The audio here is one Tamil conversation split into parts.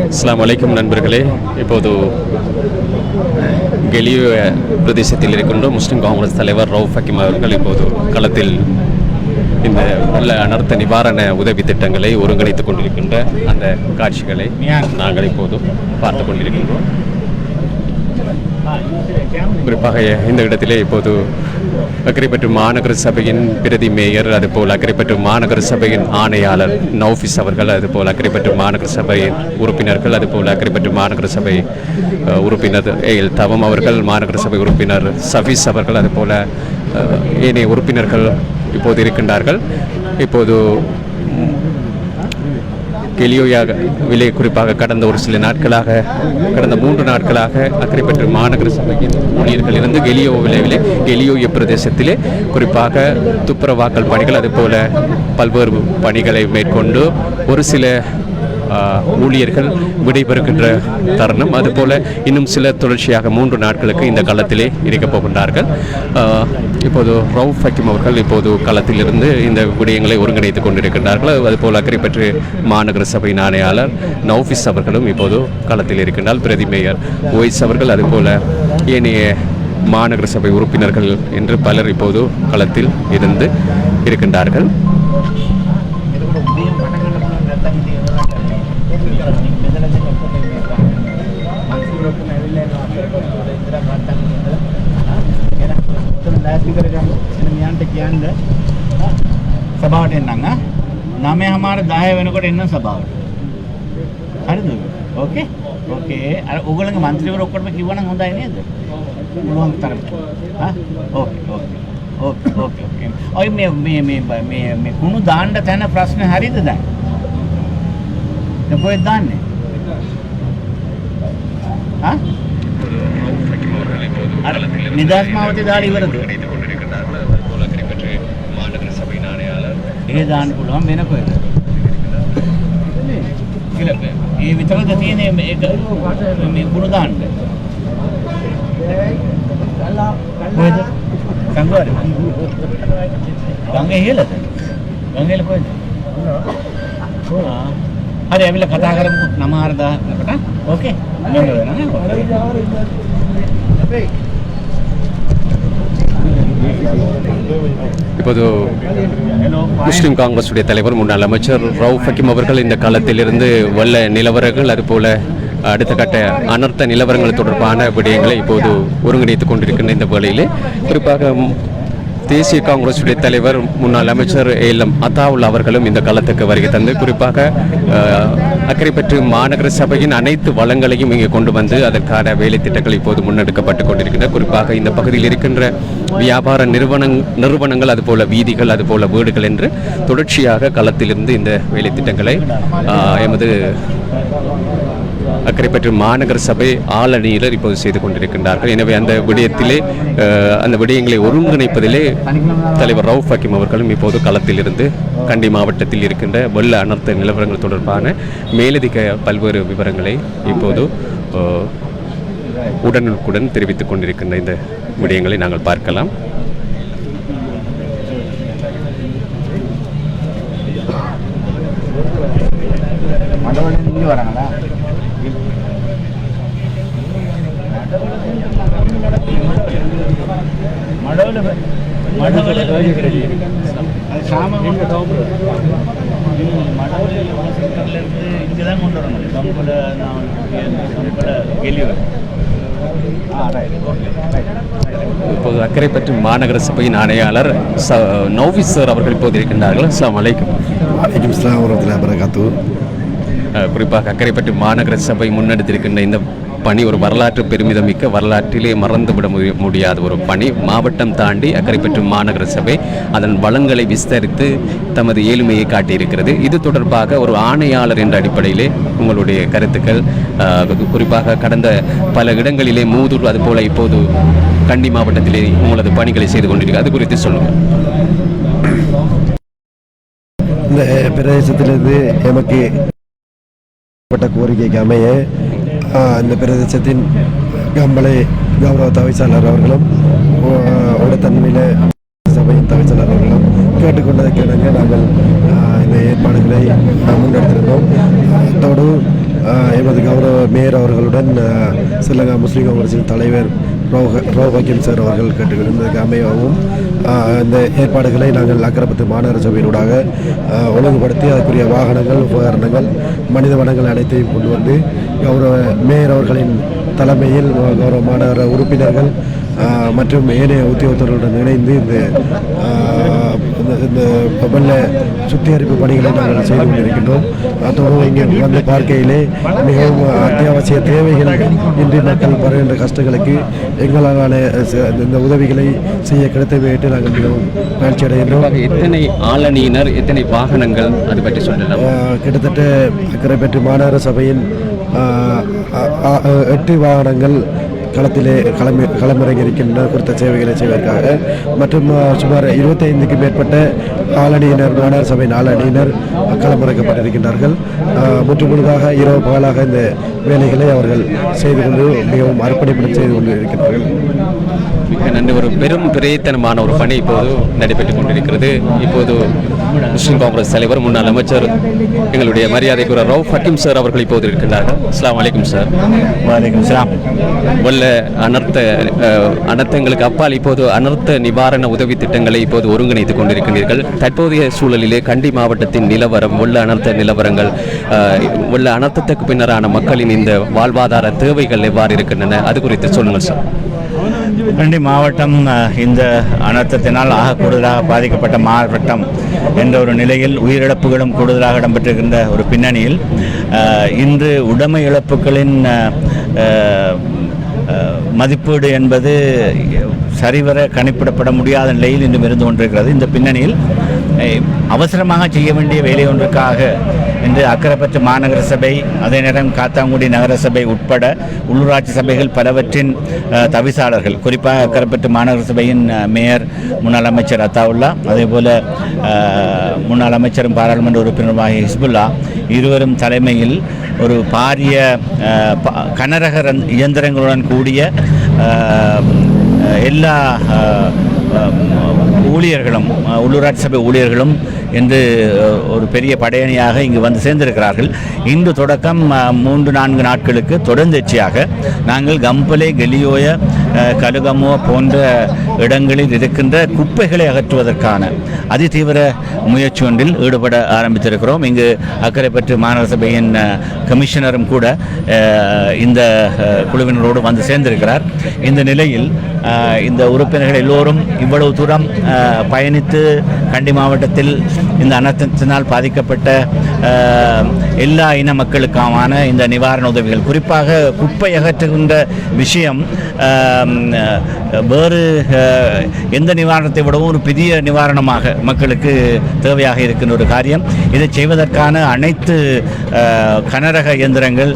அஸ்ஸலாமு அலைக்கும் நண்பர்களே. இப்போது கெலியோ பிரதேசத்தில் இருக்கின்ற முஸ்லிம் காங்கிரஸ் தலைவர் ரவுஃப் ஹக்கீம் அவர்கள் இப்போது களத்தில் இந்த நல்ல அனர்த்த நிவாரண உதவி திட்டங்களை ஒருங்கிணைத்துக் கொண்டிருக்கின்ற அந்த காட்சிகளை நாங்கள் இப்போது பார்த்து கொண்டிருக்கின்றோம். குறிப்பாக இந்த இடத்திலே இப்போது அக்கரைப்பற்று மாநகர சபையின் பிரதி மேயர், அதுபோல் அக்கரைப்பற்று மாநகர சபையின் ஆணையாளர் நௌஃபிஸ் அவர்கள், அதுபோல் அக்கரைப்பற்று மாநகர சபையின் உறுப்பினர்கள், அதுபோல் அக்கரைப்பற்று மாநகர சபை உறுப்பினர் எல் தவம் அவர்கள், மாநகர சபை உறுப்பினர் சஃபீஸ் அவர்கள், அதுபோல் ஏனைய உறுப்பினர்கள் இப்போது இருக்கின்றார்கள். இப்போது கெலியோயாக விலை குறிப்பாக கடந்த ஒரு சில நாட்களாக, கடந்த 3 நாட்களாக அக்கரைப்பற்று மாநகர சபையின் ஊழியர்கள் இருந்து கெலியோ விளைவிலே கெலியோ பிரதேசத்திலே குறிப்பாக துப்புரவாக்கல் பணிகள், அதுபோல பல்வேறு பணிகளை மேற்கொண்டு ஒரு சில ஊழியர்கள் விடைபெறுகின்ற தருணம். அதுபோல இன்னும் சில தொடர்ச்சியாக 3 நாட்களுக்கு இந்த களத்திலே இருக்கப் போகின்றார்கள். இப்போது ரவுஃப் ஹக்கீம் அவர்கள் இப்போது களத்திலிருந்து இந்த விடயங்களை ஒருங்கிணைத்துக் கொண்டிருக்கின்றார்கள். அதுபோல் அக்கரைப்பற்று மாநகர சபையின் ஆணையாளர் நௌஃபிஸ் அவர்களும் இப்போது களத்தில் இருக்கின்றார். பிரதி மேயர் ஒய்ஸ் அவர்கள், அதுபோல ஏனைய மாநகர சபை உறுப்பினர்கள் என்று பலர் இப்போது களத்தில் இருந்து இருக்கின்றார்கள். සභාවට එන්නම් 9:10 වෙනකොට එන්න සභාවට. හරිද? ඕකේ? ඕකේ. අර ඕගොල්ලන්ගේ മന്ത്രിවරු ඔක්කොම කිව්වනම් හොඳයි නේද? පුළුවන් තරමට. හා? ඕකේ. ඕකේ. ඕකේ. ඕකේ. ඕකේ. ඔය මේ කුණු දාන්න තැන ප්‍රශ්න හරිද දැන්? දැන් කොහෙද දාන්නේ? හා? අර නිදාස් මාවතේ දාලා ඉවරද? ඒ දාන්න පුළුවන් වෙන කොහෙද? කියලා ඒ විතරද තියෙන්නේ මේක මේ කුණු දාන්න. කොහෙද? සංගවාරේ. ගංගේ ඉහළද? ගංගේ ඉහළ කොහෙද? හරි ඇවිල්ලා කතා කරමු 9:10කට. ඕකේ. මම වෙනවා. இப்போது முஸ்லிம் காங்கிரஸுடைய தலைவர் முன்னாள் அமைச்சர் ரவுஃப் ஹக்கீம் அவர்கள் இந்த காலத்திலிருந்து வெள்ள நிலவரங்கள், அதுபோல அடுத்த கட்ட அனர்த்த நிலவரங்கள் தொடர்பான விடயங்களை இப்போது ஒருங்கிணைத்துக் கொண்டிருக்கின்ற இந்த வேளையிலே குறிப்பாக தேசிய காங்கிரஸுடைய தலைவர் முன்னாள் அமைச்சர் ஏலம் அத்தாவுல் அவர்களும் இந்த காலத்துக்கு வருகை தந்து குறிப்பாக அக்கரைப்பற்று மாநகர சபையின் அனைத்து வளங்களையும் இங்கே கொண்டு வந்து அதற்கான வேலை திட்டங்கள் இப்போது முன்னெடுக்கப்பட்டு கொண்டிருக்கின்றன. குறிப்பாக இந்த பகுதியில் இருக்கின்ற வியாபார நிறுவனங்கள், அதுபோல வீதிகள், அதுபோல வீடுகள் என்று தொடர்ச்சியாக களத்திலிருந்து இந்த வேலை திட்டங்களை எமது அக்கரைப்பற்று மாநகர சபை ஆளணியினர் இப்போது செய்து கொண்டிருக்கின்றார்கள். எனவே அந்த விடயத்திலே அந்த விடயங்களை ஒருங்கிணைப்பதிலே தலைவர் ரவுஃப் ஹக்கீம் அவர்களும் இப்போது களத்திலிருந்து கண்டி மாவட்டத்தில் இருக்கின்ற வெள்ள அனர்த்த நிலவரங்கள் தொடர்பான மேலதிக பல்வேறு விவரங்களை இப்போது உடனுக்குடன் தெரிவித்துக் கொண்டிருக்கின்ற இந்த விடயங்களை நாங்கள் பார்க்கலாம். இப்போது அக்கரைப்பற்று மாநகர சபையின் ஆணையாளர் நௌஃபிஸ் சார் அவர்கள் இப்போது இருக்கின்றார்கள். அஸ்ஸலாமு அலைக்கும். வலைக்கும் அஸ்ஸலாம் வரஹ்மத்துல்லாஹி வபரகாத்துஹு. குறிப்பாக அக்கரைப்பற்று மாநகர சபை முன்னெடுத்திருக்கின்ற இந்த பணி ஒரு வரலாற்று பெருமிதமிக்க, வரலாற்றிலே மறந்துவிட முடியாத ஒரு பணி. மாவட்டம் தாண்டி அக்கரைப்பற்று மாநகர சபை அதன் வளங்களை விஸ்தரித்து தமது ஏழ்மையை காட்டியிருக்கிறது. இது தொடர்பாக ஒரு ஆணையாளர் என்ற அடிப்படையிலே உங்களுடைய கருத்துக்கள், குறிப்பாக கடந்த பல இடங்களிலே மூதூர், அதுபோல இப்போது கண்டி மாவட்டத்திலே உங்களது பணிகளை செய்து கொண்டிருக்கிறது, அது குறித்து சொல்லுங்கள். இந்த பிரதேசத்திலிருந்து எமக்கு கோரிக்கைக்கு அமைய இந்த பிரதேசத்தின் கம்பளை கௌரவ தவிசாளர் அவர்களும் உடத்தன்மையில் சபையின் தவிசாளர் அவர்களும் கேட்டுக்கொண்டதற்கு நாங்கள் இந்த ஏற்பாடுகளை செயற்பாடுகளை முன்னெடுத்திருந்தோம். அத்தோடு எமது கௌரவ மேயர் அவர்களுடன் ஸ்ரீலங்கா முஸ்லீம் காங்கிரஸின் தலைவர் ரவு ஹக்கீம் சார் அவர்கள் கேட்டுக்கொண்டதுக்கு அமையவும் இந்த ஏற்பாடுகளை நாங்கள் அக்கரைப்பற்று மாநகர சபையினூடாக ஒழுங்குபடுத்தி அதற்குரிய வாகனங்கள், உபகரணங்கள், மனித வளங்கள் அனைத்தையும் கொண்டு வந்து கௌரவ மேயர் அவர்களின் தலைமையில் கௌரவ மாநகர உறுப்பினர்கள் மற்றும் ஏனைய உத்தியோகத்தர்களுடன் இணைந்து இந்த வெள்ள சுத்திகரிப்பு பணிகளை நாங்கள் செய்து கொண்டிருக்கின்றோம். அதோடு இங்கே வந்து பார்க்கையிலே மிகவும் அத்தியாவசிய தேவைகள் இன்றி மக்கள் வருகின்ற கஷ்டங்களுக்கு எங்களால் இந்த உதவிகளை செய்ய கிடைத்தவையிட்டு நாங்கள் மிகவும் மகிழ்ச்சி அடைகின்றோம். எத்தனை ஆளணியினர், எத்தனை வாகனங்கள், அது பற்றி சொல்லலாம்? கிட்டத்தட்ட அக்கரைப்பற்று மாநகர சபையின் 8 வாகனங்கள் களத்திலே களமிறங்கியிருக்கின்ற குறித்த சேவைகளை செய்வதற்காக மற்றும் சுமார் 25க்கு மேற்பட்ட ஆளணியினர், மாநகர சபையின் ஆளணியினர் களமிறக்கப்பட்டிருக்கின்றார்கள். முற்றுமுழுதாக இரவு பகலாக இந்த வேலைகளை அவர்கள் செய்து கொண்டு மிகவும் அர்ப்பணிப்புடன் செய்து கொண்டு இருக்கின்றார்கள். நன்றி. ஒரு பெரும் பிரயத்தனமான ஒரு பணி இப்போது நடைபெற்றுக் கொண்டிருக்கிறது. இப்போது முஸ்லிம் காங்கிரஸ் தலைவர், முன்னாள் அமைச்சர், எங்களுடைய மரியாதைக்குரிய ரவு ஹக்கீம் சார் அவர்கள் இப்போது இருக்கின்றார்கள். அஸ்ஸலாமு அலைக்கும் சார். வலைக்கம் சலாம். வெள்ள அனர்த்தங்களுக்கு அப்பால் இப்போது அனர்த்த நிவாரண உதவி திட்டங்களை இப்போது ஒருங்கிணைத்துக் கொண்டிருக்கின்றீர்கள். தற்போதைய சூழலிலே கண்டி மாவட்டத்தின் நிலவரம், வெள்ள அனர்த்த நிலவரங்கள், வெள்ள அனர்த்தத்துக்கு பின்னரான மக்களின் இந்த வாழ்வாதார தேவைகள் எவ்வாறு இருக்கின்றன, அது குறித்து சொல்லுங்கள் சார். கண்டி மாவட்டம் இந்த அனர்த்தத்தினால் கூடுதலாக பாதிக்கப்பட்ட மாவட்டம் என்ற ஒரு நிலையில் உயிரிழப்புகளும் கூடுதலாக இடம்பெற்றிருக்கின்ற ஒரு பின்னணியில் இன்று உடைமை இழப்புகளின் மதிப்பீடு என்பது சரிவர கணிப்பிடப்பட முடியாத நிலையில் இன்றும் இருந்து கொண்டிருக்கிறது. இந்த பின்னணியில் அவசரமாக செய்ய வேண்டிய வேலை ஒன்றுக்காக இன்று அக்கரைப்பற்று மாநகர சபை, அதே நேரம் காத்தாங்குடி நகர சபை உட்பட உள்ளூராட்சி சபைகள் பலவற்றின் தவிசாளர்கள், குறிப்பாக அக்கரைப்பற்று மாநகர சபையின் மேயர், முன்னாள் அமைச்சர் அத்தாவுல்லா, அதேபோல் முன்னாள் அமைச்சரும் பாராளுமன்ற உறுப்பினருமாகிய ஹிஸ்புல்லா இருவரும் தலைமையில் ஒரு பாரிய கனரக இயந்திரங்களுடன் கூடிய எல்லா ஊழியர்களும், உள்ளூராட்சி சபை ஊழியர்களும் என்று ஒரு பெரிய படையணியாக இங்கு வந்து சேர்ந்திருக்கிறார்கள். இன்று தொடக்கம் 3-4 நாட்களுக்கு தொடர்ந்தேர்ச்சியாக நாங்கள் கம்பளை, கெலியோய, கலுகமோ போன்ற இடங்களில் இருக்கின்ற குப்பைகளை அகற்றுவதற்கான அதிதீவிர முயற்சி ஒன்றில் ஈடுபட ஆரம்பித்திருக்கிறோம். இங்கு அக்கரைப்பற்று மாநகர சபையின் கமிஷனரும் கூட இந்த குழுவினரோடு வந்து சேர்ந்திருக்கிறார். இந்த நிலையில் இந்த உறுப்பினர்கள் எல்லோரும் இவ்வளவு தூரம் பயணித்து கண்டி மாவட்டத்தில் இந்த அனர்த்தத்தினால் பாதிக்கப்பட்ட எல்லா இன மக்களுக்கான இந்த நிவாரண உதவிகள், குறிப்பாக குப்பை அகற்றுகின்ற விஷயம் வேறு எந்த நிவாரணத்தை விடவும் ஒரு பெரிய நிவாரணமாக மக்களுக்கு தேவையாக இருக்கின்ற ஒரு காரியம். இதை செய்வதற்கான அனைத்து கனரக இயந்திரங்கள்,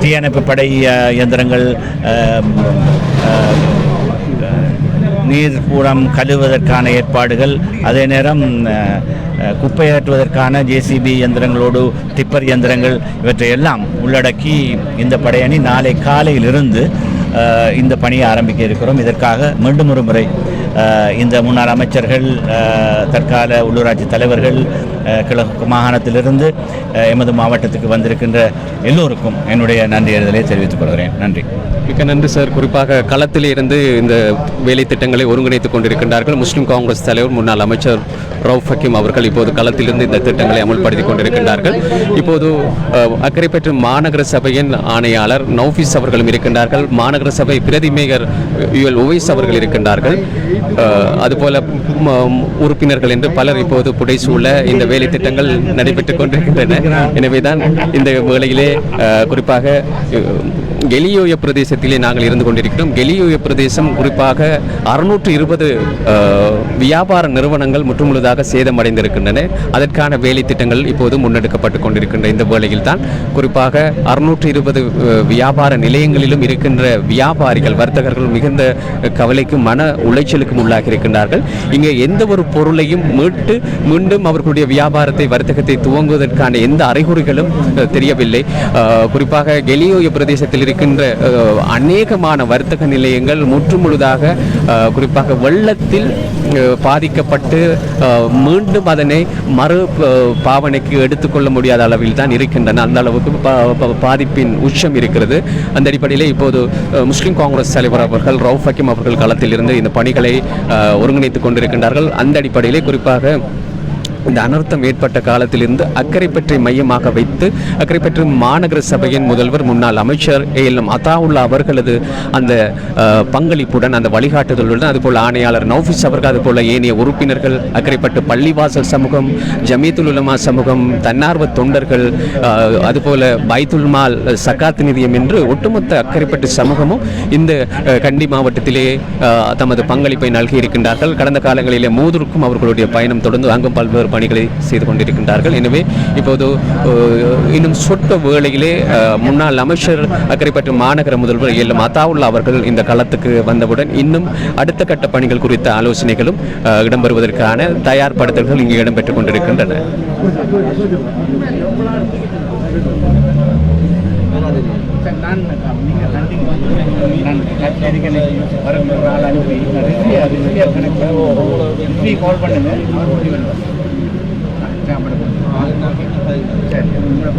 தீயணைப்பு படை இயந்திரங்கள், நீர்ப்பூடம் கழுவுவதற்கான ஏற்பாடுகள், அதே நேரம் குப்பை அகற்றுவதற்கான ஜேசிபி இயந்திரங்களோடு டிப்பர் இயந்திரங்கள், இவற்றையெல்லாம் உள்ளடக்கி இந்த படையணி நாளை காலையிலிருந்து இந்த பணியை ஆரம்பிக்க இருக்கிறோம். இதற்காக மீண்டும் ஒரு முறை இந்த முன்னாள் அமைச்சர்கள், தற்கால உள்ளூராட்சி தலைவர்கள், கிழக்கு மாகாணத்திலிருந்து எமது மாவட்டத்துக்கு வந்திருக்கின்ற எல்லோருக்கும் என்னுடைய நன்றியறிதலை தெரிவித்துக் கொள்கிறேன். நன்றி. மிக்க நன்றி சார். குறிப்பாக களத்திலே இருந்து இந்த வேலை திட்டங்களை ஒருங்கிணைத்துக் கொண்டிருக்கின்றார்கள் முஸ்லிம் காங்கிரஸ் தலைவர், முன்னாள் அமைச்சர் ரவு ஹக்கீம் அவர்கள் இப்போது களத்திலிருந்து இந்த திட்டங்களை அமல்படுத்திக் கொண்டிருக்கின்றார்கள். இப்போது அக்கரைப்பற்று மாநகர சபையின் ஆணையாளர் நௌஃபீஸ் அவர்களும் இருக்கின்றார்கள். மாநகர சபை பிரதி மேயர் UL உவைஸ் அவர்கள் இருக்கின்றார்கள். அதுபோல உறுப்பினர்கள் என்று பலர் இப்போது புடைசூழ இந்த வேலை திட்டங்கள் நடைபெற்றுக் கொண்டிருக்கின்றன. எனவேதான் இந்த வேளையிலே குறிப்பாக கெலியோய பிரதேசத்திலே நாங்கள் இருந்து கொண்டிருக்கிறோம். கெலியோய பிரதேசம் குறிப்பாக 620 வியாபார நிறுவனங்கள் முற்றுமுழுதாக சேதமடைந்திருக்கின்றன. அதற்கான வேலை திட்டங்கள் இப்போது முன்னெடுக்கப்பட்டு கொண்டிருக்கின்ற இந்த வேளையில் தான் குறிப்பாக 620 வியாபார நிலையங்களிலும் இருக்கின்ற வியாபாரிகள், வர்த்தகர்கள் மிகுந்த கவலைக்கும் மன உளைச்சலுக்கும் உள்ளாகி இருக்கின்றார்கள். இங்கே எந்த ஒரு பொருளையும் மீட்டு மீண்டும் அவர்களுடைய வியாபாரத்தை வர்த்தகத்தை துவங்குவதற்கான எந்த அறிகுறிகளும் தெரியவில்லை. குறிப்பாக கெலியோய பிரதேசத்தில் இருக்கின்ற அநேகமான வர்த்தக நிலையங்கள் முற்றுமுழுதாக குறிப்பாக வெள்ளத்தில் பாதிக்கப்பட்டு மீண்டும் அதனை மறு பாவனைக்கு எடுத்துக்கொள்ள முடியாத அளவில் தான் இருக்கின்றன. அந்த அளவுக்கு பாதிப்பின் உச்சம் இருக்கிறது. அந்த அடிப்படையில் இப்போது முஸ்லிம் காங்கிரஸ் தலைவர் அவர்கள் ரவுஃப் ஹக்கீம் அவர்கள் களத்திலிருந்து இந்த பணிகளை ஒருங்கிணைத்துக் கொண்டிருக்கின்றார்கள். அந்த அடிப்படையிலே குறிப்பாக இந்த அனர்த்தம் ஏற்பட்ட காலத்திலிருந்து அக்கரைப்பற்றை மையமாக வைத்து அக்கரைப்பற்று மாநகர சபையின் முதல்வர் முன்னாள் அமைச்சர் ஏஎல்எம் அத்தாவுல்லா அவர்களது அந்த பங்களிப்புடன் அந்த வழிகாட்டுதலுடன் அதுபோல் ஆணையாளர் நௌஃபிஸ் அவர்கள் அதுபோல் ஏனைய உறுப்பினர்கள் அக்கரைப்பட்டு பள்ளிவாசல் சமூகம் ஜமீத்துல் உலமா சமூகம் தன்னார்வ தொண்டர்கள் அதுபோல பைத்துல் மால் சக்காத் நிதியம் என்று ஒட்டுமொத்த அக்கரைப்பட்டு சமூகமும் இந்த கண்டி மாவட்டத்திலே தமது பங்களிப்பை நல்கி இருக்கின்றார்கள். கடந்த காலங்களிலே மூதூருக்கும் அவர்களுடைய பயணம் தொடர்ந்து அங்கும் பல்வேறு பணிகளை செய்து கொண்டிருக்கின்றார்கள். எனவே இப்போது இன்னும் சொட்ட வேளையிலே முன்னாள் அமைச்சர் அக்கரைப்பற்று மாநகர முதல்வர் ஏஎல்எம் அத்தாவுல்லா அவர்கள் இந்த களத்துக்கு வந்தவுடன் இன்னும் அடுத்த கட்ட பணிகள் குறித்த ஆலோசனைகளும் இடம்பெறுவதற்கான தயார்படுத்தல்கள் இங்கு இடம்பெற்றுக் கொண்டிருக்கின்றன.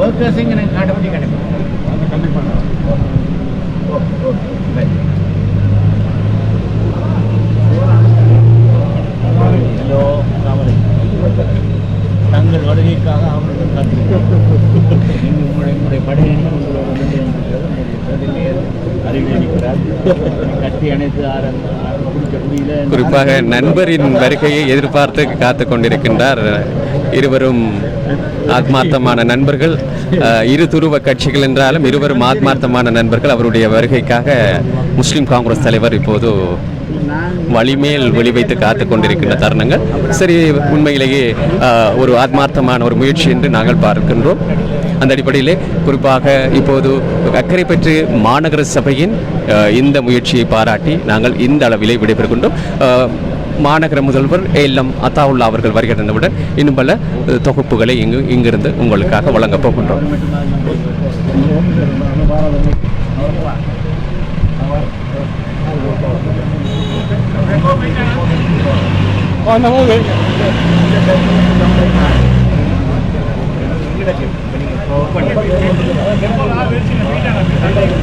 ஒர்க்கர்ஸிங்க எனக்கு காட்டப்படி கிடைக்கும். ஹலோ, தங்கள் வருகைக்காக அவர்களும் உங்களுடைய படையணி கட்டி அணைத்து குறிப்பாக நண்பரின் வருகையை எதிர்பார்த்து காத்து கொண்டிருக்கின்றார். இருவரும் ஆத்மார்த்தமான நண்பர்கள், இரு துருவ கட்சிகள் என்றாலும் இருவரும் ஆத்மார்த்தமான நண்பர்கள். அவருடைய வருகைக்காக முஸ்லிம் காங்கிரஸ் தலைவர் இப்போது வழிமேல் வெளிவைத்து காத்து கொண்டிருக்கின்ற தருணங்கள். சரி, உண்மையிலேயே ஒரு ஆத்மார்த்தமான ஒரு முயற்சி என்று நாங்கள் பார்க்கின்றோம். அந்த அடிப்படையிலே குறிப்பாக இப்போது அக்கரைப்பற்று மாநகர சபையின் இந்த முயற்சியை பாராட்டி நாங்கள் இந்த அளவிலே விடைபெறுகின்றோம். மாநகர முதல்வர் ஏஎல்எம் அத்தாவுல்லா அவர்கள் வருகிறவுடன் இன்னும் பல தொகுப்புகளை இங்கிருந்து உங்களுக்காக வழங்கப் போகின்றோம். Open.